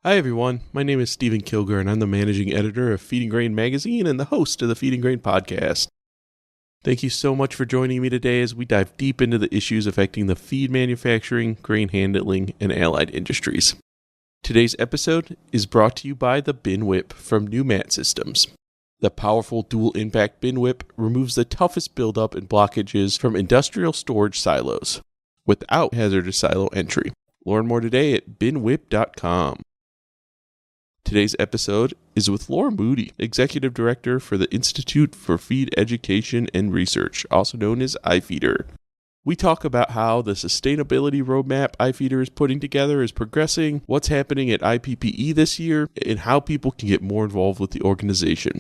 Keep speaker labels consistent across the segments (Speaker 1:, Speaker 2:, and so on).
Speaker 1: Hi everyone, my name is Stephen Kilger and I'm the managing editor of Feed and Grain magazine and the host of the Feed and Grain podcast. Thank you so much for joining me today as we dive deep into the issues affecting the feed manufacturing, grain handling, and allied industries. Today's episode is brought to you by the Bin Whip from New Mat Systems. The powerful dual impact Bin Whip removes the toughest buildup and blockages from industrial storage silos without hazardous silo entry. Learn more today at binwhip.com. Today's episode is with Laura Moody, Executive Director for the Institute for Feed Education and Research, also known as IFEEDER. We talk about how the sustainability roadmap IFEEDER is putting together is progressing, what's happening at IPPE this year, and how people can get more involved with the organization.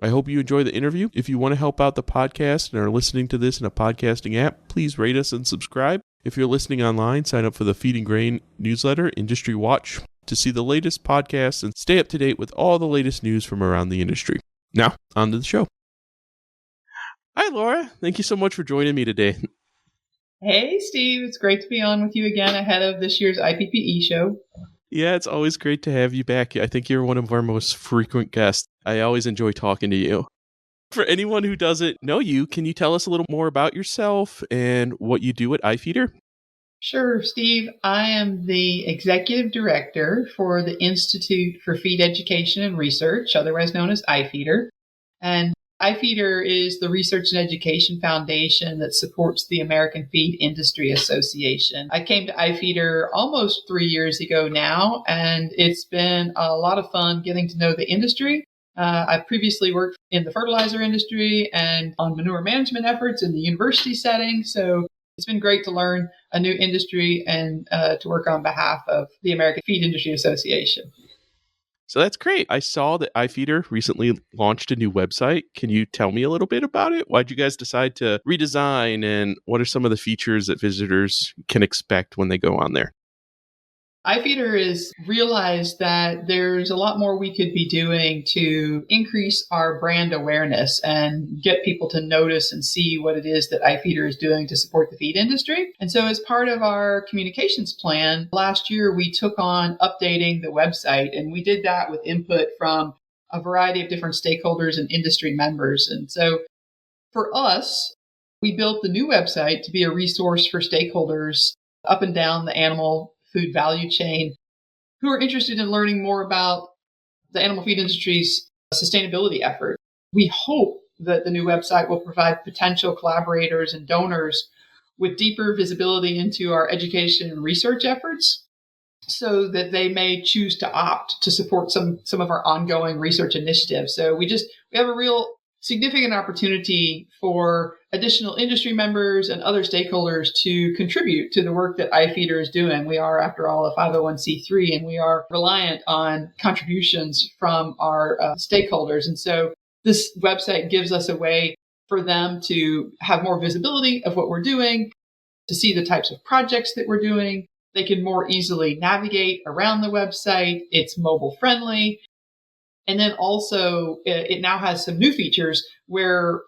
Speaker 1: I hope you enjoy the interview. If you want to help out the podcast and are listening to this in a podcasting app, please rate us and subscribe. If you're listening online, sign up for the Feed and Grain newsletter, Industry Watch, to see the latest podcasts and stay up to date with all the latest news from around the industry. Now, on to the show. Hi, Laura. Thank you so much for joining me today.
Speaker 2: Hey, Steve. It's great to be on with you again ahead of this year's IPPE show.
Speaker 1: Yeah, it's always great to have you back. I think you're one of our most frequent guests. I always enjoy talking to you. For anyone who doesn't know you, can you tell us a little more about yourself and what you do at IFEEDER?
Speaker 2: Sure, Steve. I am the Executive Director for the Institute for Feed Education and Research, otherwise known as IFEEDER. And IFEEDER is the research and education foundation that supports the American Feed Industry Association. I came to IFEEDER almost 3 years ago now, and it's been a lot of fun getting to know the industry. I previously worked in the fertilizer industry and on manure management efforts in the university setting. So it's been great to learn a new industry and to work on behalf of the American Feed Industry Association.
Speaker 1: So that's great. I saw that IFEEDER recently launched a new website. Can you tell me a little bit about it? Why'd you guys decide to redesign, and what are some of the features that visitors can expect when they go on there?
Speaker 2: IFEEDER has realized that there's a lot more we could be doing to increase our brand awareness and get people to notice and see what it is that IFEEDER is doing to support the feed industry. And so as part of our communications plan, last year we took on updating the website, and we did that with input from a variety of different stakeholders and industry members. And so for us, we built the new website to be a resource for stakeholders up and down the animal food value chain who are interested in learning more about the animal feed industry's sustainability effort. We hope that the new website will provide potential collaborators and donors with deeper visibility into our education and research efforts so that they may choose to opt to support some of our ongoing research initiatives. So we have a real significant opportunity for additional industry members and other stakeholders to contribute to the work that IFEEDER is doing. We are, after all, a 501c3, and we are reliant on contributions from our stakeholders. And so this website gives us a way for them to have more visibility of what we're doing, to see the types of projects that we're doing. They can more easily navigate around the website. It's mobile friendly. And then also it now has some new features where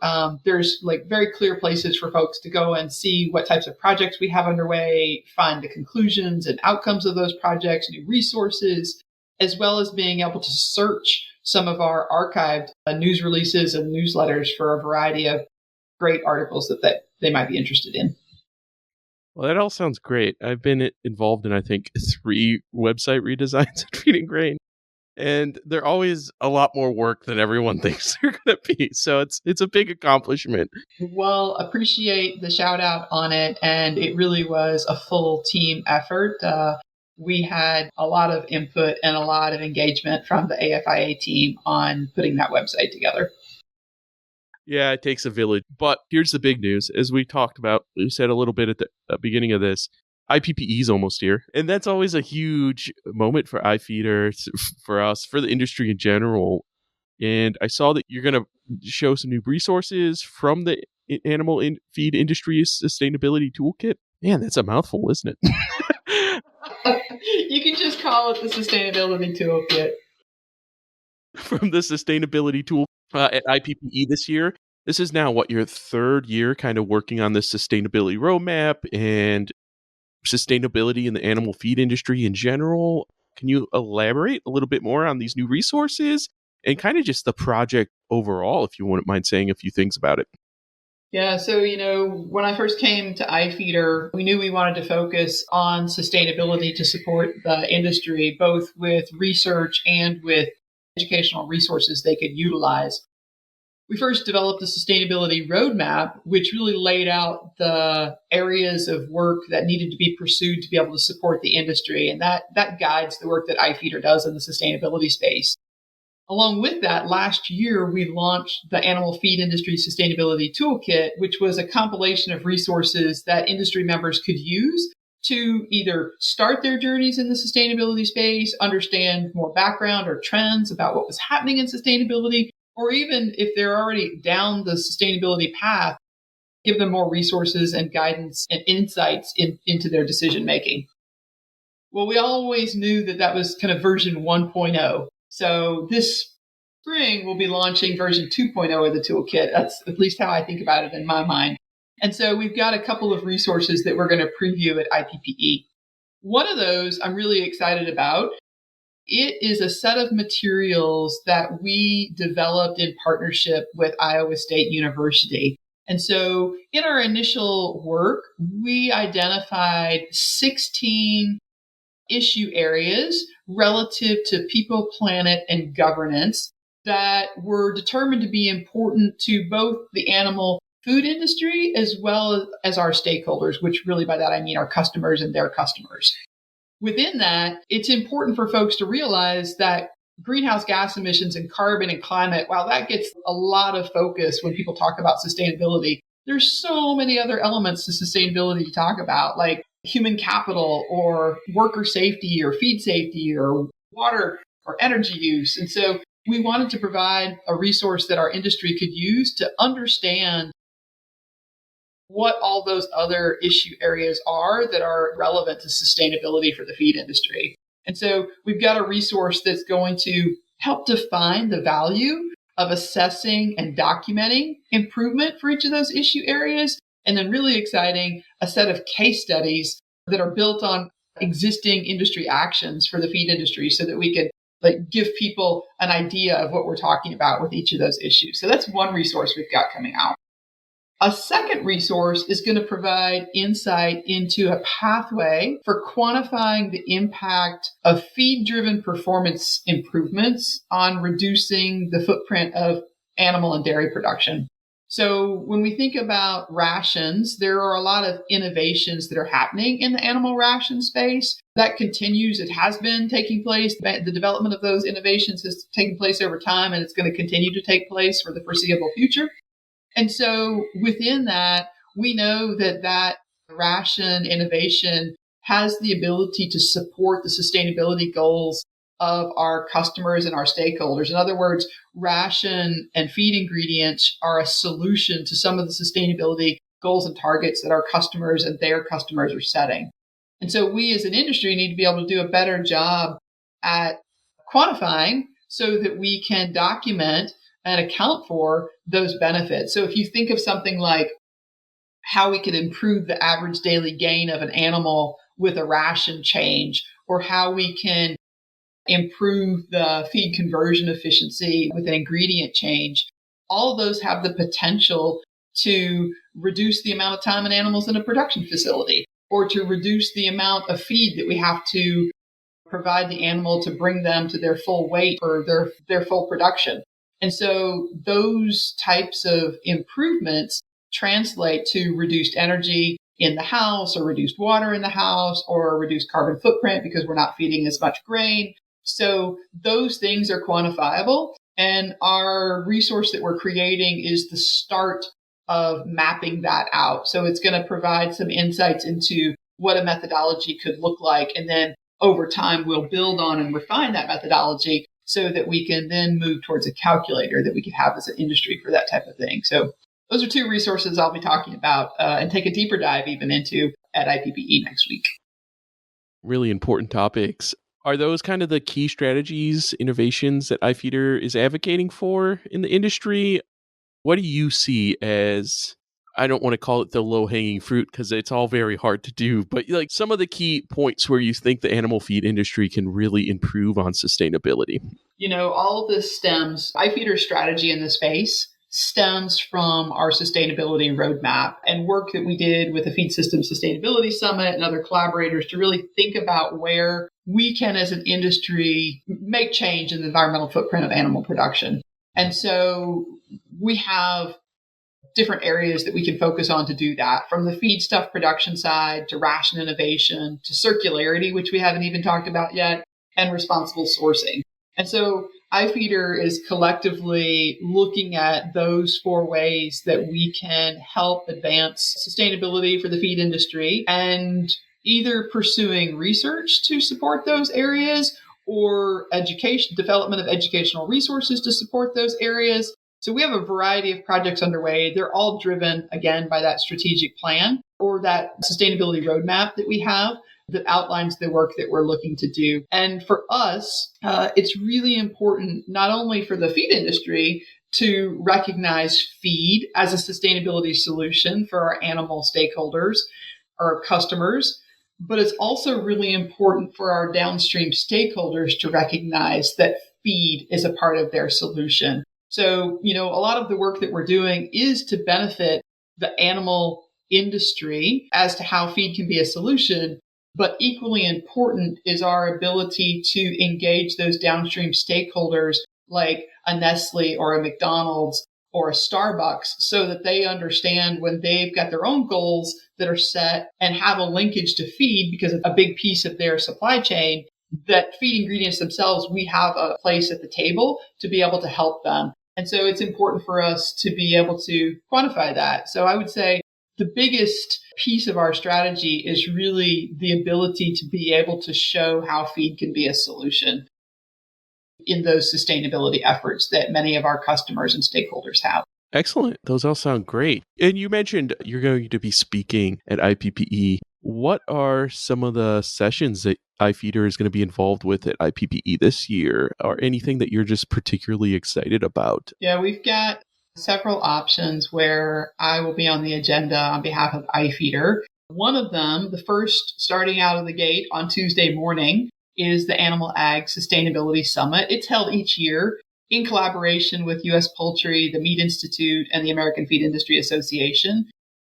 Speaker 2: there's like very clear places for folks to go and see what types of projects we have underway, find the conclusions and outcomes of those projects, new resources, as well as being able to search some of our archived news releases and newsletters for a variety of great articles that they might be interested in.
Speaker 1: Well, that all sounds great. I've been involved in, I think, 3 website redesigns at Feed and Grain. And they're always a lot more work than everyone thinks they're going to be. So it's a big accomplishment.
Speaker 2: Well, appreciate the shout out on it. And it really was a full team effort. We had a lot of input and a lot of engagement from the AFIA team on putting that website together.
Speaker 1: Yeah, it takes a village. But here's the big news. As we talked about, we said a little bit at the beginning of this, IPPE is almost here. And that's always a huge moment for IFEEDER, for us, for the industry in general. And I saw that you're going to show some new resources from the Animal Feed Industry Sustainability Toolkit. Man, that's a mouthful, isn't it?
Speaker 2: You can just call it the Sustainability Toolkit.
Speaker 1: From the Sustainability Tool at IPPE this year. This is now, your 3rd year kind of working on this sustainability roadmap and sustainability in the animal feed industry in general. Can you elaborate a little bit more on these new resources and kind of just the project overall, if you wouldn't mind saying a few things about it?
Speaker 2: Yeah, so, when I first came to IFEEDER, we knew we wanted to focus on sustainability to support the industry, both with research and with educational resources they could utilize. We first developed a sustainability roadmap, which really laid out the areas of work that needed to be pursued to be able to support the industry. And that guides the work that IFEEDER does in the sustainability space. Along with that, last year, we launched the Animal Feed Industry Sustainability Toolkit, which was a compilation of resources that industry members could use to either start their journeys in the sustainability space, understand more background or trends about what was happening in sustainability, or even if they're already down the sustainability path, give them more resources and guidance and insights into their decision making. Well, we always knew that was kind of version 1.0. So this spring, we'll be launching version 2.0 of the toolkit. That's at least how I think about it in my mind. And so we've got a couple of resources that we're going to preview at IPPE. One of those I'm really excited about. It is a set of materials that we developed in partnership with Iowa State University. And so in our initial work, we identified 16 issue areas relative to people, planet, and governance that were determined to be important to both the animal food industry as well as our stakeholders, which really by that I mean our customers and their customers. Within that, it's important for folks to realize that greenhouse gas emissions and carbon and climate, while that gets a lot of focus when people talk about sustainability, there's so many other elements to sustainability to talk about, like human capital or worker safety or feed safety or water or energy use. And so we wanted to provide a resource that our industry could use to understand what all those other issue areas are that are relevant to sustainability for the feed industry. And so we've got a resource that's going to help define the value of assessing and documenting improvement for each of those issue areas. And then really exciting, a set of case studies that are built on existing industry actions for the feed industry so that we can give people an idea of what we're talking about with each of those issues. So that's one resource we've got coming out. A second resource is going to provide insight into a pathway for quantifying the impact of feed-driven performance improvements on reducing the footprint of animal and dairy production. So when we think about rations, there are a lot of innovations that are happening in the animal ration space. That continues. It has been taking place. The development of those innovations has taken place over time, and it's going to continue to take place for the foreseeable future. And so within that, we know that ration innovation has the ability to support the sustainability goals of our customers and our stakeholders. In other words, ration and feed ingredients are a solution to some of the sustainability goals and targets that our customers and their customers are setting. And so we as an industry need to be able to do a better job at quantifying so that we can document and account for those benefits. So if you think of something like how we could improve the average daily gain of an animal with a ration change, or how we can improve the feed conversion efficiency with an ingredient change, all of those have the potential to reduce the amount of time an animal's in a production facility, or to reduce the amount of feed that we have to provide the animal to bring them to their full weight or their full production. And so those types of improvements translate to reduced energy in the house, or reduced water in the house, or reduced carbon footprint because we're not feeding as much grain. So those things are quantifiable. And our resource that we're creating is the start of mapping that out. So it's going to provide some insights into what a methodology could look like. And then over time, we'll build on and refine that methodology so that we can then move towards a calculator that we can have as an industry for that type of thing. So those are two resources I'll be talking about and take a deeper dive even into at IPPE next week.
Speaker 1: Really important topics. Are those kind of the key strategies, innovations that IFEEDER is advocating for in the industry? What do you see as, I don't want to call it the low-hanging fruit because it's all very hard to do, but like some of the key points where you think the animal feed industry can really improve on sustainability?
Speaker 2: All of this stems, IFEEDER strategy in the space stems from our sustainability roadmap and work that we did with the Feed System Sustainability Summit and other collaborators to really think about where we can, as an industry, make change in the environmental footprint of animal production. And so we have different areas that we can focus on to do that, from the feedstuff production side to ration innovation to circularity, which we haven't even talked about yet, and responsible sourcing. And so IFEEDER is collectively looking at those 4 ways that we can help advance sustainability for the feed industry, and either pursuing research to support those areas or development of educational resources to support those areas. So we have a variety of projects underway. They're all driven, again, by that strategic plan or that sustainability roadmap that we have that outlines the work that we're looking to do. And for us, it's really important not only for the feed industry to recognize feed as a sustainability solution for our animal stakeholders, our customers, but it's also really important for our downstream stakeholders to recognize that feed is a part of their solution. So, a lot of the work that we're doing is to benefit the animal industry as to how feed can be a solution. But equally important is our ability to engage those downstream stakeholders like a Nestle or a McDonald's or a Starbucks, so that they understand when they've got their own goals that are set and have a linkage to feed because it's a big piece of their supply chain, that feed ingredients themselves, we have a place at the table to be able to help them. And so it's important for us to be able to quantify that. So I would say the biggest piece of our strategy is really the ability to be able to show how feed can be a solution in those sustainability efforts that many of our customers and stakeholders have.
Speaker 1: Excellent. Those all sound great. And you mentioned you're going to be speaking at IPPE. What are some of the sessions that IFEEDER is going to be involved with at IPPE this year, or anything that you're just particularly excited about?
Speaker 2: Yeah, we've got several options where I will be on the agenda on behalf of IFEEDER. One of them, the first starting out of the gate on Tuesday morning, is the Animal Ag Sustainability Summit. It's held each year in collaboration with U.S. Poultry, the Meat Institute, and the American Feed Industry Association.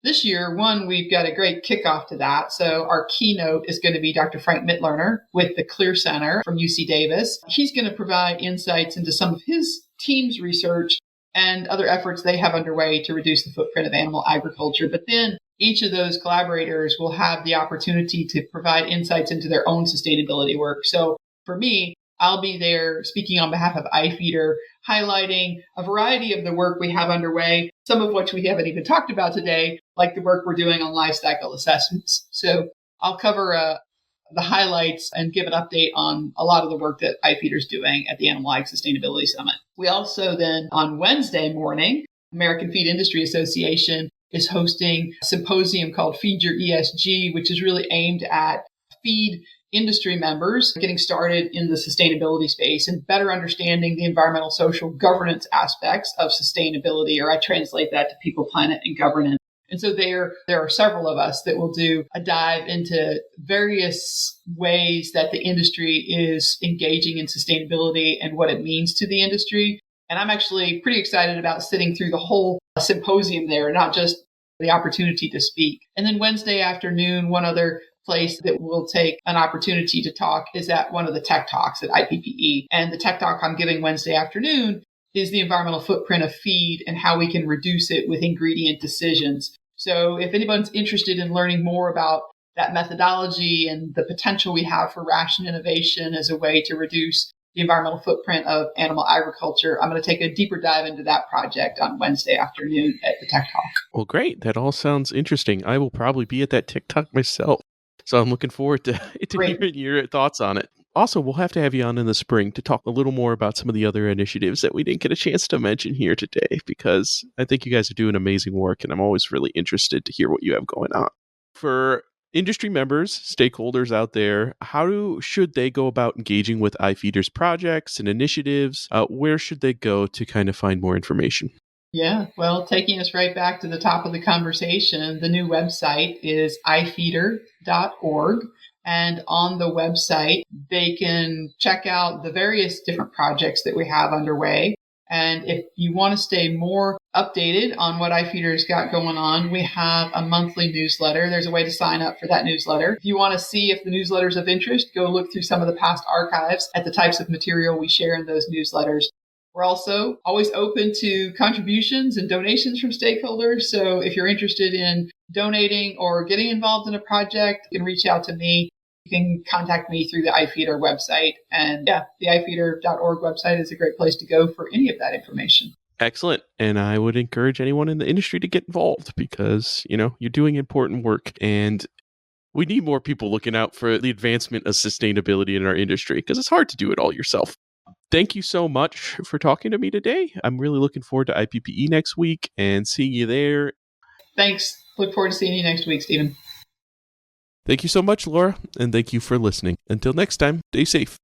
Speaker 2: This year, we've got a great kickoff to that. So our keynote is going to be Dr. Frank Mitlerner with the Clear Center from UC Davis. He's going to provide insights into some of his team's research and other efforts they have underway to reduce the footprint of animal agriculture. But then each of those collaborators will have the opportunity to provide insights into their own sustainability work. So for me, I'll be there speaking on behalf of IFEEDER, highlighting a variety of the work we have underway, some of which we haven't even talked about today, like the work we're doing on life cycle assessments. So I'll cover the highlights and give an update on a lot of the work that IFEEDER is doing at the Animal Ag Sustainability Summit. We also then, on Wednesday morning, American Feed Industry Association is hosting a symposium called Feed Your ESG, which is really aimed at feed industry members getting started in the sustainability space and better understanding the environmental, social, governance aspects of sustainability, or I translate that to people, planet, and governance. And so there are several of us that will do a dive into various ways that the industry is engaging in sustainability and what it means to the industry. And I'm actually pretty excited about sitting through the whole symposium there, not just the opportunity to speak. And then Wednesday afternoon, one other place that we'll take an opportunity to talk is at one of the tech talks at IPPE. And the tech talk I'm giving Wednesday afternoon is the environmental footprint of feed and how we can reduce it with ingredient decisions. So if anyone's interested in learning more about that methodology and the potential we have for ration innovation as a way to reduce the environmental footprint of animal agriculture, I'm going to take a deeper dive into that project on Wednesday afternoon at the Tech Talk.
Speaker 1: Well, great. That all sounds interesting. I will probably be at that Tech Talk myself. So I'm looking forward to hearing your thoughts on it. Also, we'll have to have you on in the spring to talk a little more about some of the other initiatives that we didn't get a chance to mention here today, because I think you guys are doing amazing work, and I'm always really interested to hear what you have going on. For industry members, stakeholders out there, should they go about engaging with IFEEDER's projects and initiatives? Where should they go to kind of find more information?
Speaker 2: Yeah, well, taking us right back to the top of the conversation, the new website is ifeeder.org. And on the website, they can check out the various different projects that we have underway. And if you want to stay more updated on what iFeeder's got going on, we have a monthly newsletter. There's a way to sign up for that newsletter. If you want to see if the newsletter's of interest, go look through some of the past archives at the types of material we share in those newsletters. We're also always open to contributions and donations from stakeholders. So if you're interested in donating or getting involved in a project, you can reach out to me. You can contact me through the iFeeder website. And yeah, the ifeeder.org website is a great place to go for any of that information.
Speaker 1: Excellent. And I would encourage anyone in the industry to get involved because, you're doing important work and we need more people looking out for the advancement of sustainability in our industry because it's hard to do it all yourself. Thank you so much for talking to me today. I'm really looking forward to IPPE next week and seeing you there.
Speaker 2: Thanks. Look forward to seeing you next week, Stephen.
Speaker 1: Thank you so much, Laura, and thank you for listening. Until next time, stay safe.